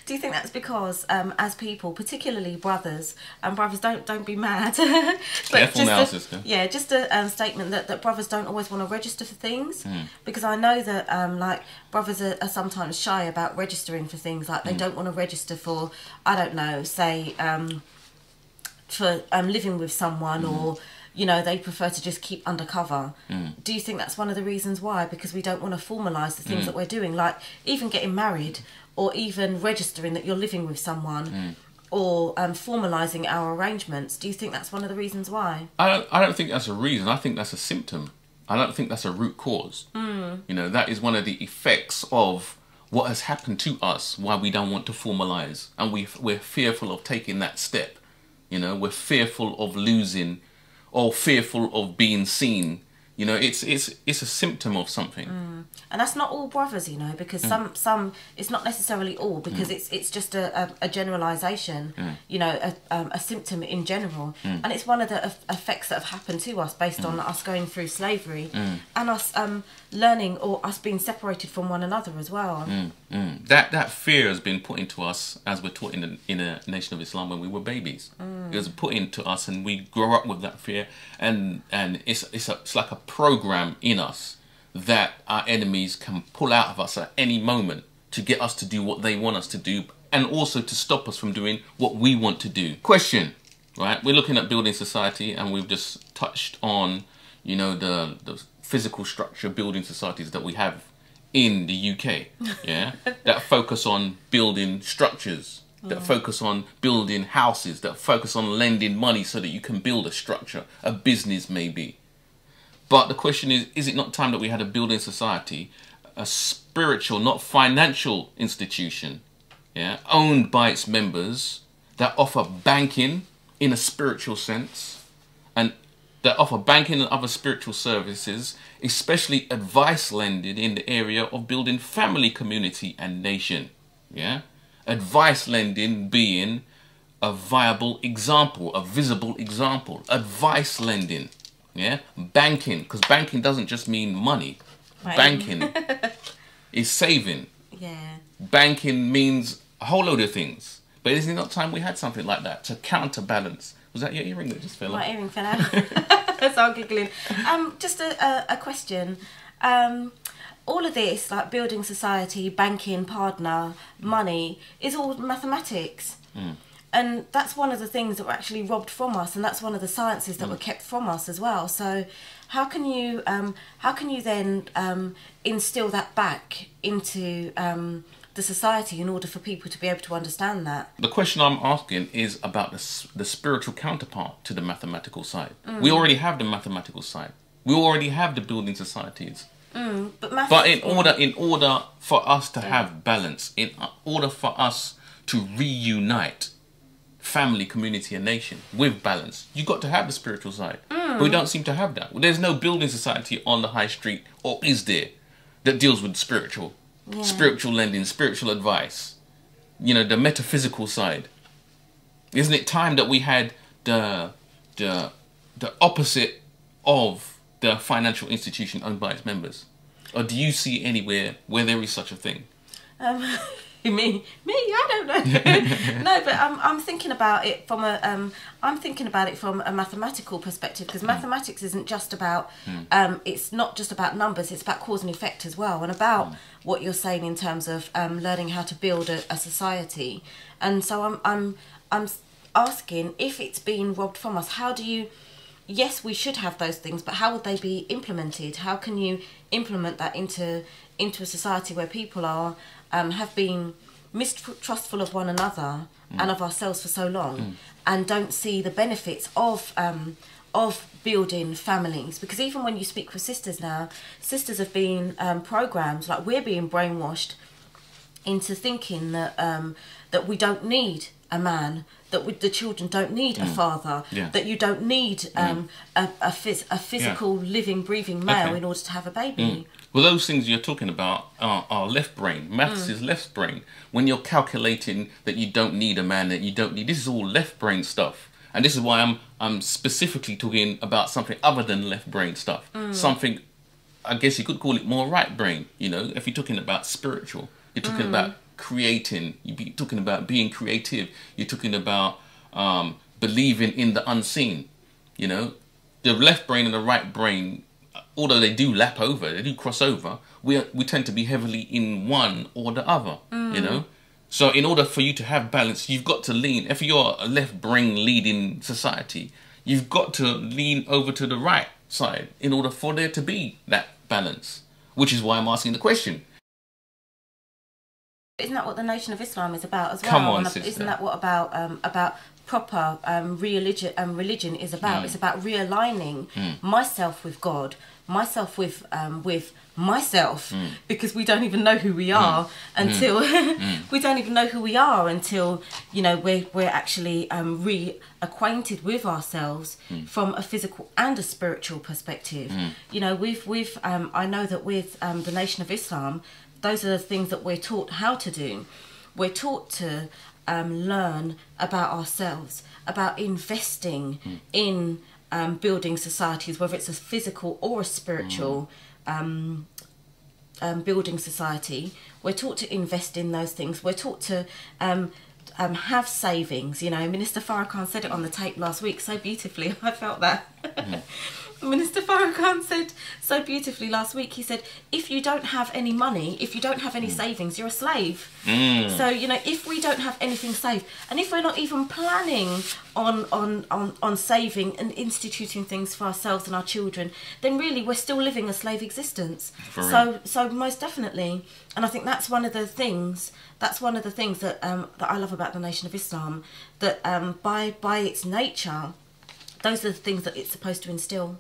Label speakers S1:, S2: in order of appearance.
S1: Do you think that's because, as people, particularly brothers, and brothers don't be mad,
S2: Careful now, sister.
S1: Yeah, just a statement that brothers don't always want to register for things, because I know that like brothers are sometimes shy about registering for things, like they don't want to register for, I don't know, say for living with someone, or you know, they prefer to just keep undercover. Do you think that's one of the reasons why? Because we don't want to formalise the things that we're doing, like even getting married, or even registering that you're living with someone, or formalising our arrangements. Do you think that's one of the reasons why?
S2: I don't think that's a reason. I think that's a symptom. I don't think that's a root cause. You know, that is one of the effects of what has happened to us, why we don't want to formalise, and we're fearful of taking that step. You know, we're fearful of losing, or fearful of being seen. You know, it's a symptom of something.
S1: And that's not all brothers, you know, because some it's not necessarily all, because it's just a generalisation, you know, a symptom in general. And it's one of the effects that have happened to us based on us going through slavery, and us learning, or us being separated from one another as well.
S2: That fear has been put into us, as we're taught in the Nation of Islam, when we were babies. It was put into us, and we grow up with that fear, and it's like a program in us that our enemies can pull out of us at any moment to get us to do what they want us to do, and also to stop us from doing what we want to do. Question, right? We're looking at building society, and we've just touched on, you know, the physical structure building societies that we have in the UK, yeah, that focus on building structures, that focus on building houses, that focus on lending money so that you can build a structure, a business maybe. But the question is it not time that we had a building society, a spiritual, not financial institution, yeah, owned by its members, that offer banking in a spiritual sense, and that offer banking and other spiritual services, especially advice lending in the area of building family, community and nation, yeah? Advice lending being a viable example, a visible example. Advice lending. Yeah, banking, because banking doesn't just mean money. Right. Banking is saving.
S1: Yeah. Banking
S2: means a whole load of things. But isn't it not time we had something like that to counterbalance? Was that your earring that just fell off?
S1: My earring fell out. That's all giggling. Just a question. All of this, like building society, banking, partner, money, is all mathematics. And that's one of the things that were actually robbed from us, and that's one of the sciences that were kept from us as well. So how can you then instill that back into the society in order for people to be able to understand that?
S2: The question I'm asking is about the spiritual counterpart to the mathematical side. We already have the mathematical side. We already have the building societies. But in order for us to have balance, in order for us to reunite family, community and nation with balance, you got to have the spiritual side. But we don't seem to have that. There's no building society on the high street, or is there, that deals with spiritual lending, spiritual advice, you know, the metaphysical side. Isn't it time that we had the opposite of the financial institution owned by its members? Or do you see anywhere where there is such a thing?
S1: Me, I don't know. No, but I'm thinking about it from a mathematical perspective, because mathematics isn't just about it's not just about numbers, it's about cause and effect as well, and about what you're saying in terms of learning how to build a society. And so I'm asking, if it's being robbed from us, how do you? Yes, we should have those things, but how would they be implemented? How can you implement that into a society where people are have been mistrustful of one another and of ourselves for so long, and don't see the benefits of building families? Because even when you speak with sisters now, sisters have been programmed, like we're being brainwashed into thinking that that we don't need a man, that the children don't need a father, that you don't need a physical, living, breathing male in order to have a baby.
S2: Well, those things you're talking about are left brain. Maths is left brain. When you're calculating that you don't need a man, that you don't need, this is all left brain stuff. And this is why I'm specifically talking about something other than left brain stuff. Something, I guess you could call it more right brain. You know, if you're talking about spiritual, you're talking about creating. You'd be talking about being creative. You're talking about believing in the unseen. You know, the left brain and the right brain, although they do lap over, they do cross over, we tend to be heavily in one or the other, you know. So in order for you to have balance, you've got to lean. If you're a left brain leading society, you've got to lean over to the right side in order for there to be that balance, which is why I'm asking the question.
S1: Isn't that what the Nation of Islam is about as well?
S2: Come on, sister.
S1: Isn't that what about proper religion is about? It's about realigning myself with God, myself with myself, because we don't even know who we are until we don't even know who we are until, you know, we're actually reacquainted with ourselves from a physical and a spiritual perspective. You know, I know that with the Nation of Islam, those are the things that we're taught how to do. We're taught to learn about ourselves, about investing in building societies, whether it's a physical or a spiritual building society. We're taught to invest in those things. We're taught to have savings. You know, Minister Farrakhan said it on the tape last week so beautifully. I felt that. Minister Farrakhan said so beautifully last week, he said, if you don't have any money, if you don't have any savings, you're a slave. So, you know, if we don't have anything saved, and if we're not even planning on saving and instituting things for ourselves and our children, then really we're still living a slave existence. So most definitely. And I think that's one of the things that that I love about the Nation of Islam, that by its nature, those are the things that it's supposed to instill.